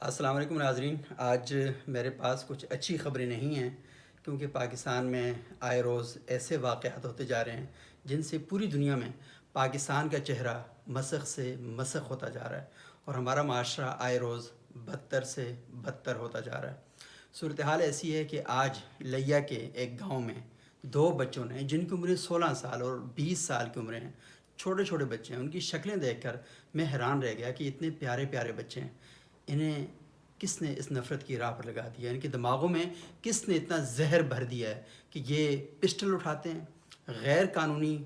السلام علیکم ناظرین. آج میرے پاس کچھ اچھی خبریں نہیں ہیں کیونکہ پاکستان میں آئے روز ایسے واقعات ہوتے جا رہے ہیں جن سے پوری دنیا میں پاکستان کا چہرہ مسخ سے مسخ ہوتا جا رہا ہے اور ہمارا معاشرہ آئے روز بدتر سے بدتر ہوتا جا رہا ہے. صورتحال ایسی ہے کہ آج لیا کے ایک گاؤں میں دو بچوں نے جن کی عمریں 16 سال اور 20 سال کی عمریں ہیں، چھوٹے چھوٹے بچے ہیں. ان کی شکلیں دیکھ کر میں حیران رہ گیا کہ اتنے پیارے پیارے بچے ہیں، انہیں کس نے اس نفرت کی راہ پر لگا دیا؟ ان کے دماغوں میں کس نے اتنا زہر بھر دیا ہے کہ یہ پسٹل اٹھاتے ہیں، غیر قانونی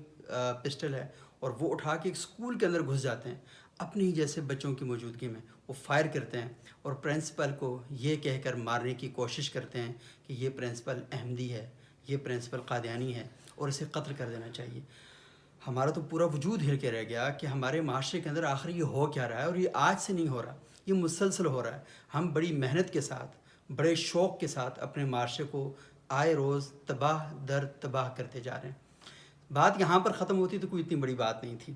پسٹل ہے، اور وہ اٹھا کے ایک اسکول کے اندر گھس جاتے ہیں اپنے ہی جیسے بچوں کی موجودگی میں. وہ فائر کرتے ہیں اور پرنسپل کو یہ کہہ کر مارنے کی کوشش کرتے ہیں کہ یہ پرنسپل احمدی ہے، یہ پرنسپل قادیانی ہے اور اسے قتل کر دینا چاہیے. ہمارا تو پورا وجود ہل کے رہ گیا کہ ہمارے معاشرے کے اندر آخر یہ ہو کیا رہا ہے، اور یہ آج سے نہیں ہو رہا، یہ مسلسل ہو رہا ہے. ہم بڑی محنت کے ساتھ، بڑے شوق کے ساتھ اپنے معاشرے کو آئے روز تباہ در تباہ کرتے جا رہے ہیں. بات یہاں پر ختم ہوتی تو کوئی اتنی بڑی بات نہیں تھی.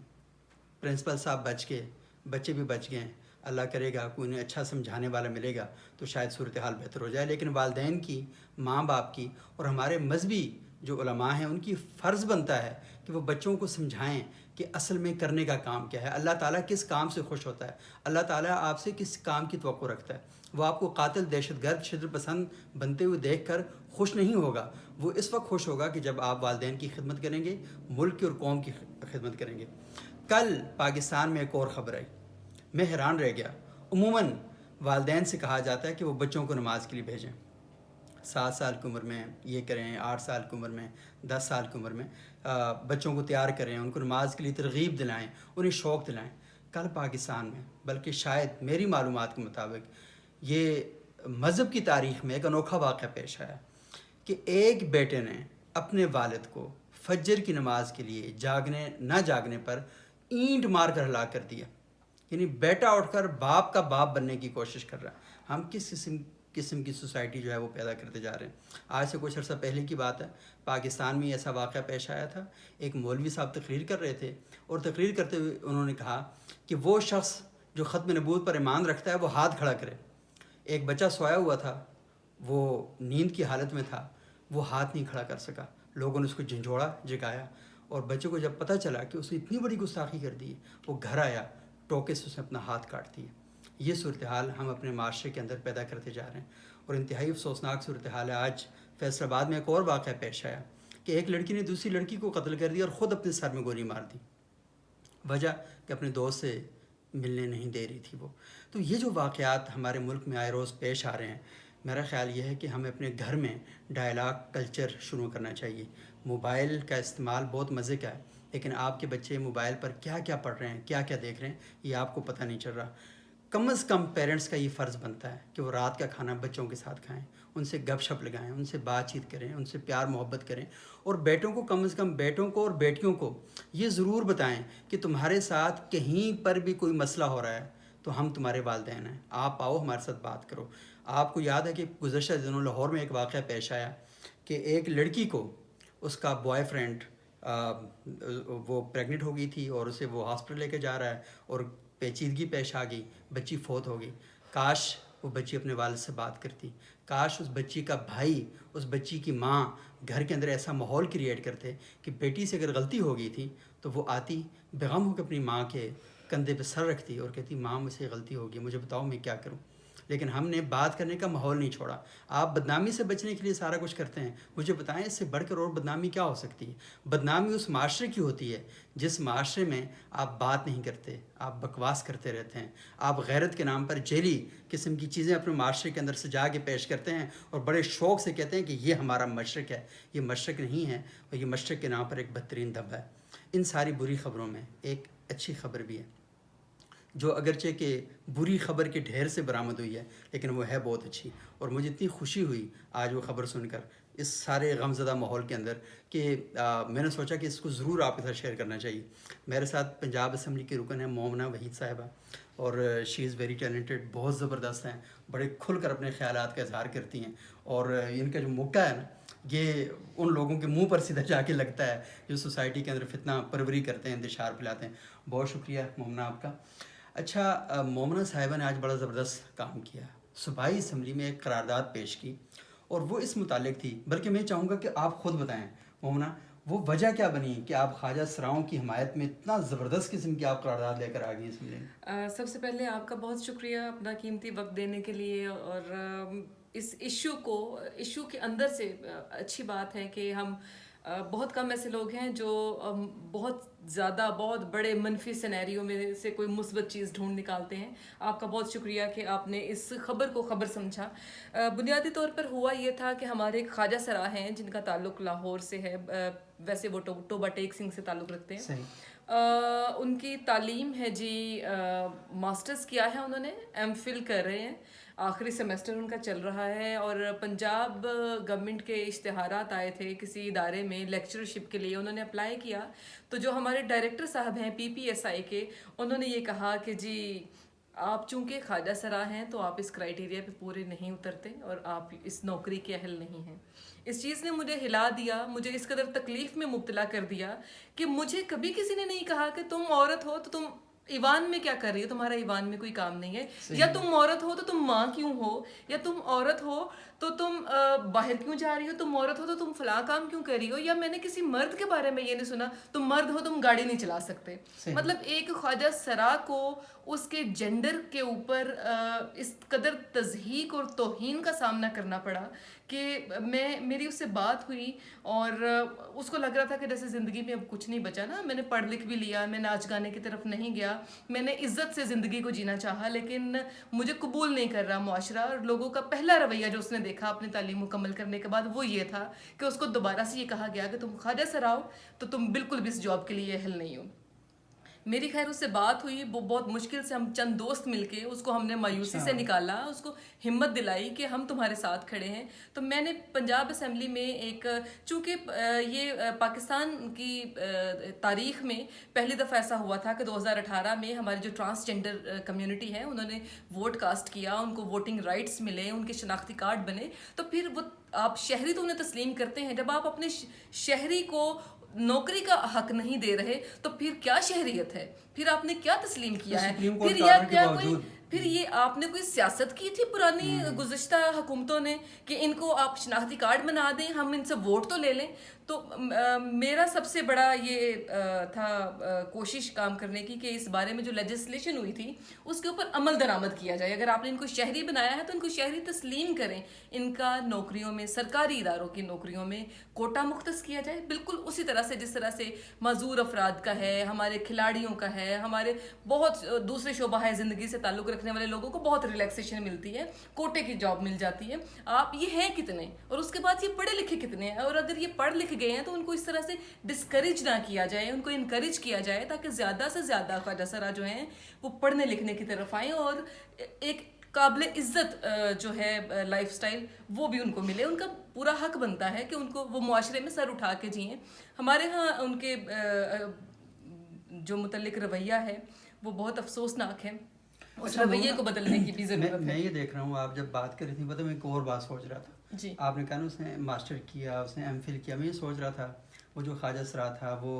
پرنسپل صاحب بچ گئے، بچے بھی بچ گئے ہیں. اللہ کرے گا کوئی انہیں اچھا سمجھانے والا ملے گا تو شاید صورتحال بہتر ہو جائے. لیکن والدین کی، ماں باپ کی اور ہمارے مذہبی جو علماء ہیں ان کی فرض بنتا ہے کہ وہ بچوں کو سمجھائیں کہ اصل میں کرنے کا کام کیا ہے، اللہ تعالیٰ کس کام سے خوش ہوتا ہے، اللہ تعالیٰ آپ سے کس کام کی توقع رکھتا ہے. وہ آپ کو قاتل، دہشت گرد، شدت پسند بنتے ہوئے دیکھ کر خوش نہیں ہوگا. وہ اس وقت خوش ہوگا کہ جب آپ والدین کی خدمت کریں گے، ملک کی اور قوم کی خدمت کریں گے. کل پاکستان میں ایک اور خبر آئی، میں حیران رہ گیا. عموماً والدین سے کہا جاتا ہے کہ وہ بچوں کو نماز کے لیے بھیجیں، 7 سال کی عمر میں یہ کریں، 8 سال کی عمر میں، 10 سال کی عمر میں بچوں کو تیار کریں، ان کو نماز کے لیے ترغیب دلائیں، انہیں شوق دلائیں. کل پاکستان میں، بلکہ شاید میری معلومات کے مطابق یہ مذہب کی تاریخ میں ایک انوکھا واقعہ پیش آیا کہ ایک بیٹے نے اپنے والد کو فجر کی نماز کے لیے جاگنے نہ جاگنے پر اینٹ مار کر ہلاک کر دیا. یعنی بیٹا اٹھ کر باپ کا باپ بننے کی کوشش کر رہا ہے. ہم کس قسم کی سوسائٹی جو ہے وہ پیدا کرتے جا رہے ہیں. آج سے کچھ عرصہ پہلے کی بات ہے، پاکستان میں ایسا واقعہ پیش آیا تھا. ایک مولوی صاحب تقریر کر رہے تھے اور تقریر کرتے ہوئے انہوں نے کہا کہ وہ شخص جو ختم نبوت پر ایمان رکھتا ہے وہ ہاتھ کھڑا کرے. ایک بچہ سویا ہوا تھا، وہ نیند کی حالت میں تھا، وہ ہاتھ نہیں کھڑا کر سکا. لوگوں نے اس کو جھنجھوڑا، جگایا، اور بچے کو جب پتہ چلا کہ اس نے اتنی بڑی گستاخی کر دی، وہ گھر آیا، ٹوکے سے اس نے اپنا ہاتھ کاٹ دیا. یہ صورتحال ہم اپنے معاشرے کے اندر پیدا کرتے جا رہے ہیں اور انتہائی افسوسناک صورتحال ہے. آج فیصل آباد میں ایک اور واقعہ پیش آیا کہ ایک لڑکی نے دوسری لڑکی کو قتل کر دیا اور خود اپنے سر میں گولی مار دی. وجہ کہ اپنے دوست سے ملنے نہیں دے رہی تھی وہ. تو یہ جو واقعات ہمارے ملک میں آئے روز پیش آ رہے ہیں، میرا خیال یہ ہے کہ ہمیں اپنے گھر میں ڈائلاگ کلچر شروع کرنا چاہیے. موبائل کا استعمال بہت مزے کا ہے، لیکن آپ کے بچے موبائل پر کیا کیا پڑھ رہے ہیں، کیا کیا دیکھ رہے ہیں، یہ آپ کو پتہ نہیں چل رہا. کم از کم پیرنٹس کا یہ فرض بنتا ہے کہ وہ رات کا کھانا بچوں کے ساتھ کھائیں، ان سے گپ شپ لگائیں، ان سے بات چیت کریں، ان سے پیار محبت کریں. اور بیٹوں کو، کم از کم بیٹوں کو اور بیٹیوں کو یہ ضرور بتائیں کہ تمہارے ساتھ کہیں پر بھی کوئی مسئلہ ہو رہا ہے تو ہم تمہارے والدین ہیں، آپ آؤ ہمارے ساتھ بات کرو. آپ کو یاد ہے کہ گزشتہ دنوں لاہور میں ایک واقعہ پیش آیا کہ ایک لڑکی کو اس کا بوائے فرینڈ وہ پریگننٹ ہو گئی تھی اور اسے وہ ہاسپٹل لے کے جا رہا ہے اور پیچیدگی پیش آ گئی، بچی فوت ہو گئی. کاش وہ بچی اپنے والد سے بات کرتی، کاش اس بچی کا بھائی، اس بچی کی ماں گھر کے اندر ایسا ماحول کریٹ کرتے کہ بیٹی سے اگر غلطی ہو گئی تھی تو وہ آتی بیغم ہو کے اپنی ماں کے کندھے پہ سر رکھتی اور کہتی ماں مجھ سے غلطی ہو گئی، مجھے بتاؤ میں کیا کروں. لیکن ہم نے بات کرنے کا ماحول نہیں چھوڑا. آپ بدنامی سے بچنے کے لیے سارا کچھ کرتے ہیں، مجھے بتائیں اس سے بڑھ کر اور بدنامی کیا ہو سکتی ہے؟ بدنامی اس معاشرے کی ہوتی ہے جس معاشرے میں آپ بات نہیں کرتے، آپ بکواس کرتے رہتے ہیں، آپ غیرت کے نام پر جیلی قسم کی چیزیں اپنے معاشرے کے اندر سجا کے پیش کرتے ہیں اور بڑے شوق سے کہتے ہیں کہ یہ ہمارا مشرق ہے. یہ مشرق نہیں ہے، اور یہ مشرق کے نام پر ایک بدترین دھبا ہے. ان ساری بری خبروں میں ایک اچھی خبر بھی ہے جو اگرچہ کہ بری خبر کے ڈھیر سے برآمد ہوئی ہے لیکن وہ ہے بہت اچھی. اور مجھے اتنی خوشی ہوئی آج وہ خبر سن کر اس سارے غمزدہ ماحول کے اندر کہ میں نے سوچا کہ اس کو ضرور آپ کے ساتھ شیئر کرنا چاہیے. میرے ساتھ پنجاب اسمبلی کی رکن ہے مومنہ وحید صاحبہ، اور شی از ویری ٹیلنٹڈ، بہت زبردست ہیں، بڑے کھل کر اپنے خیالات کا اظہار کرتی ہیں. اور ان کا جو موقع ہے نا، یہ ان لوگوں کے منہ پر سیدھا جا کے لگتا ہے جو سوسائٹی کے اندر فتنہ پروری کرتے ہیں، انتشار پھیلاتے ہیں. بہت شکریہ مومنہ آپ کا. اچھا، مومنہ صاحبہ نے آج بڑا زبردست کام کیا، صوبائی اسمبلی میں ایک قرارداد پیش کی اور وہ اس متعلق تھی، بلکہ میں چاہوں گا کہ آپ خود بتائیں مومنہ وہ وجہ کیا بنی کہ آپ خواجہ سراؤں کی حمایت میں اتنا زبردست قسم کی آپ قرارداد لے کر آ گئی اسمبلی میں؟ سب سے پہلے آپ کا بہت شکریہ اپنا قیمتی وقت دینے کے لیے، اور اس ایشو کے اندر سے اچھی بات ہے کہ ہم بہت کم ایسے لوگ ہیں جو بہت زیادہ بہت بڑے منفی سینیریو میں سے کوئی مثبت چیز ڈھونڈ نکالتے ہیں۔ آپ کا بہت شکریہ کہ آپ نے اس خبر کو خبر سمجھا۔ بنیادی طور پر ہوا یہ تھا کہ ہمارے ایک خواجہ سرا ہیں جن کا تعلق لاہور سے ہے، ویسے وہ ٹوبہ ٹیک سنگھ سے تعلق رکھتے ہیں۔ صحیح۔ ان کی تعلیم ہے جی، ماسٹرز کیا ہے انہوں نے، ایم فل کر رہے ہیں، آخری سیمسٹر ان کا چل رہا ہے، اور پنجاب گورنمنٹ کے اشتہارات آئے تھے کسی ادارے میں لیکچرشپ کے لیے، انہوں نے اپلائی کیا، تو جو ہمارے ڈائریکٹر صاحب ہیں PPSI کے، انہوں نے یہ کہا کہ جی آپ چونکہ خواجہ سرا ہیں تو آپ اس کرائیٹیریا پہ پورے نہیں اترتے اور آپ اس نوکری کے اہل نہیں ہیں۔ اس چیز نے مجھے ہلا دیا، مجھے اس قدر تکلیف میں مبتلا کر دیا کہ مجھے کبھی کسی نے نہیں کہا کہ تم عورت ہو تو تم ایوان میں کیا کر رہی ہو، تمہارا ایوان میں کوئی کام نہیں ہے، یا تم عورت ہو تو تم ماں کیوں ہو، یا تم عورت ہو تو تم باہر کیوں جا رہی ہو، تم عورت ہو تو تم فلاں کام کیوں کر رہی ہو، یا میں نے کسی مرد کے بارے میں یہ نہیں سنا تم مرد ہو تم گاڑی نہیں چلا سکتے۔ مطلب ایک خواجہ سرا کو اس کے جینڈر کے اوپر اس قدر تضحیک اور توہین کا سامنا کرنا پڑا کہ میری اس سے بات ہوئی، اور اس کو لگ رہا تھا کہ جیسے زندگی میں اب کچھ نہیں بچا نا، میں نے پڑھ لکھ بھی لیا، میں ناچ گانے کی طرف نہیں گیا، میں نے عزت سے زندگی کو جینا چاہا، لیکن مجھے قبول نہیں کر رہا معاشرہ، اور لوگوں کا پہلا رویہ جو اس نے دیکھا اپنی تعلیم مکمل کرنے کے بعد وہ یہ تھا کہ اس کو دوبارہ سے یہ کہا گیا کہ تم خواجہ سرا ہو تو تم بالکل بھی اس جاب کے لیے اہل نہیں ہو۔ میری خیر اس سے بات ہوئی، وہ بہت مشکل سے ہم چند دوست مل کے اس کو ہم نے مایوسی سے نکالا، اس کو ہمت دلائی کہ ہم تمہارے ساتھ کھڑے ہیں۔ تو میں نے پنجاب اسمبلی میں ایک، چونکہ یہ پاکستان کی تاریخ میں پہلی دفعہ ایسا ہوا تھا کہ 2018 میں ہماری جو ٹرانسجینڈر کمیونٹی ہے انہوں نے ووٹ کاسٹ کیا، ان کو ووٹنگ رائٹس ملے، ان کے شناختی کارڈ بنے، تو پھر وہ آپ شہری تو انہیں تسلیم کرتے ہیں، جب آپ اپنے شہری کو نوکری کا حق نہیں دے رہے تو پھر کیا شہریت ہے، پھر آپ نے کیا تسلیم کیا ہے، پھر پھر یہ آپ نے کوئی سیاست کی تھی پرانی گزشتہ حکومتوں نے کہ ان کو آپ شناختی کارڈ بنا دیں، ہم ان سے ووٹ تو لے لیں۔ تو میرا سب سے بڑا یہ تھا کوشش کام کرنے کی کہ اس بارے میں جو لیجسلیشن ہوئی تھی اس کے اوپر عمل درآمد کیا جائے، اگر آپ نے ان کو شہری بنایا ہے تو ان کو شہری تسلیم کریں، ان کا نوکریوں میں، سرکاری اداروں کی نوکریوں میں کوٹا مختص کیا جائے، بالکل اسی طرح سے جس طرح سے معذور افراد کا ہے، ہمارے کھلاڑیوں کا ہے، ہمارے بہت دوسرے شعبہ ہے زندگی سے تعلق رکھنے والے لوگوں کو بہت ریلیکسیشن ملتی ہے، کوٹے کی جاب مل جاتی ہے۔ آپ یہ ہیں کتنے، اور اس کے بعد یہ پڑھے لکھے کتنے ہیں، اور اگر یہ پڑھ لکھ گئے ہیں تو ان کو اس طرح سے ڈسکریج نہ کیا جائے، ان کو انکریج کیا جائے تاکہ زیادہ سے زیادہ خواجہ سرا جو ہیں وہ پڑھنے لکھنے کی طرف آئیں، اور ایک قابل عزت جو ہے لائف سٹائل وہ بھی ان کو ملے۔ ان کا پورا حق بنتا ہے کہ ان کو وہ معاشرے میں سر اٹھا کے جئیں۔ ہمارے ہاں ان کے جو متعلق رویہ ہے وہ بہت افسوسناک ہے، اس رویے کو بدلنے کی بھی ضرورت ہے۔ میں یہ دیکھ رہا ہوں آپ جب بات کر رہی تھی پتہ میں ایک اور بات سوچ رہا تھا جی، آپ نے کہا نا اس نے ماسٹر کیا، اس نے ایم فل کیا، میں یہ سوچ رہا تھا وہ جو خواجہ سرا تھا وہ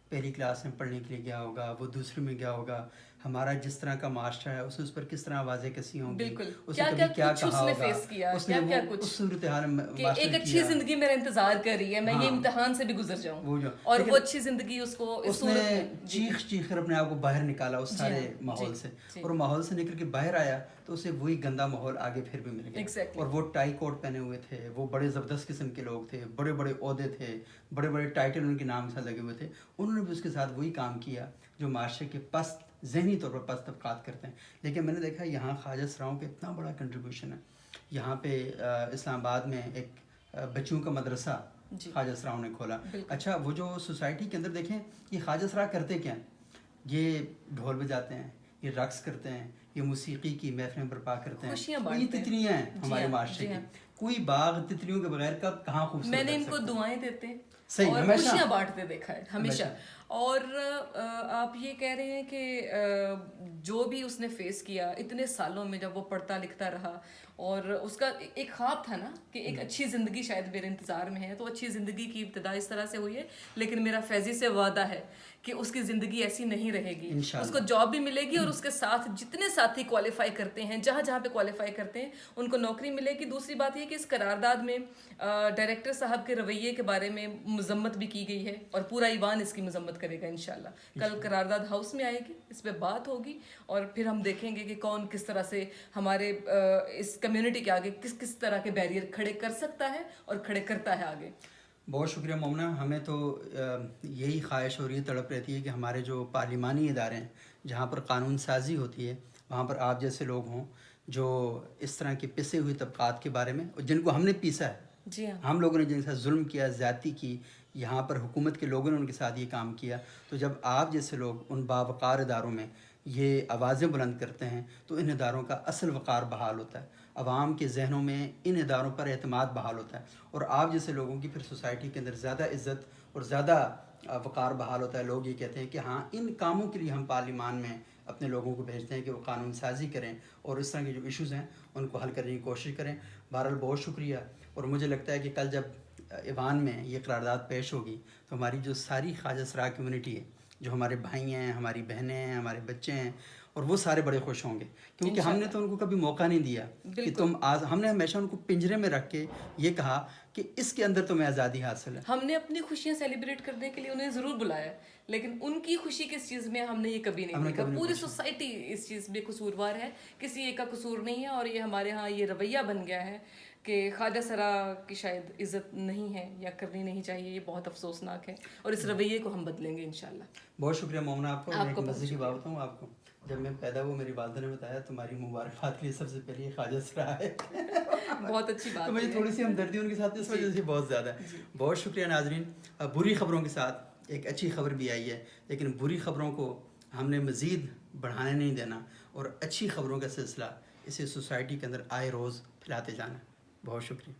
پہلی کلاس میں پڑھنے کے لیے گیا ہوگا، وہ دوسری میں گیا ہوگا، ہمارا جس طرح کا معاشرہ ہے اس پر کس طرح واضح کسی ہوں گی، بالکل اس نے کبھی کیا کہا ہوگا، اس نے کیا کچھ صورتحال کہ ایک اچھی زندگی میرا انتظار کر رہی ہے، میں یہ امتحان سے بھی گزر جاؤں، اور وہ اچھی زندگی اس کو اس نے چیخ کر اپنے آپ کو باہر نکالا اس سارے ماحول سے، اور ماحول سے نکل کے باہر آیا تو اسے وہی گندا ماحول آگے پھر بھی مل گیا، اور وہ ٹائی کوٹ پہنے ہوئے تھے، وہ بڑے زبردست قسم کے لوگ تھے، بڑے بڑے عہدے تھے، بڑے بڑے ٹائٹل ان کے نام سے لگے ہوئے تھے، انہوں نے بھی اس کے ساتھ وہی کام کیا جو معاشرے کے پست ذہنی طور پر پست طبقات کرتے ہیں۔ لیکن میں نے دیکھا یہاں خواجہ سراؤں کا اتنا بڑا کنٹریبیوشن ہے، یہاں پہ اسلام آباد میں ایک بچوں کا مدرسہ خواجہ سراؤں نے کھولا۔ اچھا وہ جو سوسائٹی کے اندر دیکھیں یہ خواجہ سرا کرتے کیا ہیں، یہ ڈھول بجاتے ہیں، یہ رقص کرتے ہیں، یہ موسیقی کی محفلیں برپا کرتے ہیں، یہ تتلیاں ہیں ہمارے معاشرے کی، کوئی باغ تتلیوں کے بغیر کب کہاں خوبصورت، میں نے ان کو دعائیں دیتے صحیح اور خوشیاں بانٹتے دیکھا ہے ہمیشہ، اور آپ یہ کہہ رہے ہیں کہ جو بھی اس نے فیس کیا اتنے سالوں میں، جب وہ پڑھتا لکھتا رہا اور اس کا ایک خواب تھا نا کہ ایک اچھی زندگی شاید میرے انتظار میں ہے، تو اچھی زندگی کی ابتدا اس طرح سے ہوئی ہے. لیکن میرا فیضی سے وعدہ ہے کہ اس کی زندگی ایسی نہیں رہے گی. اس کو جاب بھی ملے گی اور اس کے ساتھ جتنے ساتھی کوالیفائی کرتے ہیں، جہاں جہاں پہ کوالیفائی کرتے ہیں، ان کو نوکری ملے گی. دوسری بات یہ کہ اس قرارداد میں ڈائریکٹر صاحب کے رویے کے بارے میں مذمت بھی کی گئی ہے اور پورا ایوان اس کی مذمت کرے گا انشاءاللہ. کل قرارداد ہاؤس میں آئے گی، اس پہ بات ہوگی اور پھر ہم دیکھیں گے کہ کون کس طرح سے ہمارے اس کمیونٹی کے آگے کس کس طرح کے بیریئر کھڑے کر سکتا ہے اور کھڑے کرتا ہے آگے. بہت شکریہ مومنہ. ہمیں تو یہی خواہش اور یہ تڑپ رہتی ہے کہ ہمارے جو پارلیمانی ادارے ہیں جہاں پر قانون سازی ہوتی ہے وہاں پر آپ جیسے لوگ ہوں جو اس طرح کے پسے ہوئے طبقات کے بارے میں، جن کو ہم نے پیسا ہے، جی ہاں، ہم لوگوں نے جن کے ساتھ ظلم کیا، زیادتی کی، یہاں پر حکومت کے لوگوں نے ان کے ساتھ یہ کام کیا، تو جب آپ جیسے لوگ ان باوقار اداروں میں یہ آوازیں بلند کرتے ہیں تو ان اداروں کا اصل وقار بحال ہوتا ہے، عوام کے ذہنوں میں ان اداروں پر اعتماد بحال ہوتا ہے، اور آپ جیسے لوگوں کی پھر سوسائٹی کے اندر زیادہ عزت اور زیادہ وقار بحال ہوتا ہے. لوگ یہ کہتے ہیں کہ ہاں ان کاموں کے لیے ہم پارلیمان میں اپنے لوگوں کو بھیجتے ہیں کہ وہ قانون سازی کریں اور اس طرح کے جو ایشوز ہیں ان کو حل کرنے کی کوشش کریں. بہرحال بہت شکریہ. اور مجھے لگتا ہے کہ کل جب ایوان میں یہ قرارداد پیش ہوگی تو ہماری جو ساری خواجہ سرا کمیونٹی ہے، جو ہمارے بھائی ہیں، ہماری بہنیں ہیں، ہمارے بچے ہیں، اور وہ سارے بڑے خوش ہوں گے کیونکہ ہم نے تو ان کو کبھی موقع نہیں دیا کہ تم ہم نے ہمیشہ ان کو پنجرے میں رکھ کے یہ کہا کہ اس کے اندر تمہیں آزادی حاصل ہے. ہم نے اپنی خوشیاں سیلیبریٹ کرنے کے لیے انہیں ضرور بلایا، لیکن ان کی خوشی کس چیز میں ہم نے یہ کبھی نہیں دیکھا. پوری سوسائٹی اس چیز میں قصوروار ہے، کسی ایک کا قصور نہیں ہے. اور یہ ہمارے ہاں یہ رویہ بن گیا ہے کہ خواجہ سرا کی شاید عزت نہیں ہے یا کرنی نہیں چاہیے. یہ بہت افسوسناک ہے اور اس رویے کو ہم بدلیں گے انشاءاللہ. بہت شکریہ مومنہ. آپ کو میں ایک مزے کی بات بتاؤں آپ کو. جب میں پیدا ہوا میری والدہ نے بتایا تمہاری مبارکباد کے لیے سب سے پہلے یہ خواجہ سرا ہے. بہت اچھی بات. تو مجھے تھوڑی سی ہمدردی ان کے ساتھ اس وجہ سے بہت زیادہ ہے. بہت شکریہ ناظرین. بری خبروں کے ساتھ ایک اچھی خبر بھی آئی ہے، لیکن بری خبروں کو ہم نے مزید بڑھانے نہیں دینا اور اچھی خبروں کا سلسلہ اسے سوسائٹی کے اندر آئے روز پھیلاتے جانا. بہت شکریہ.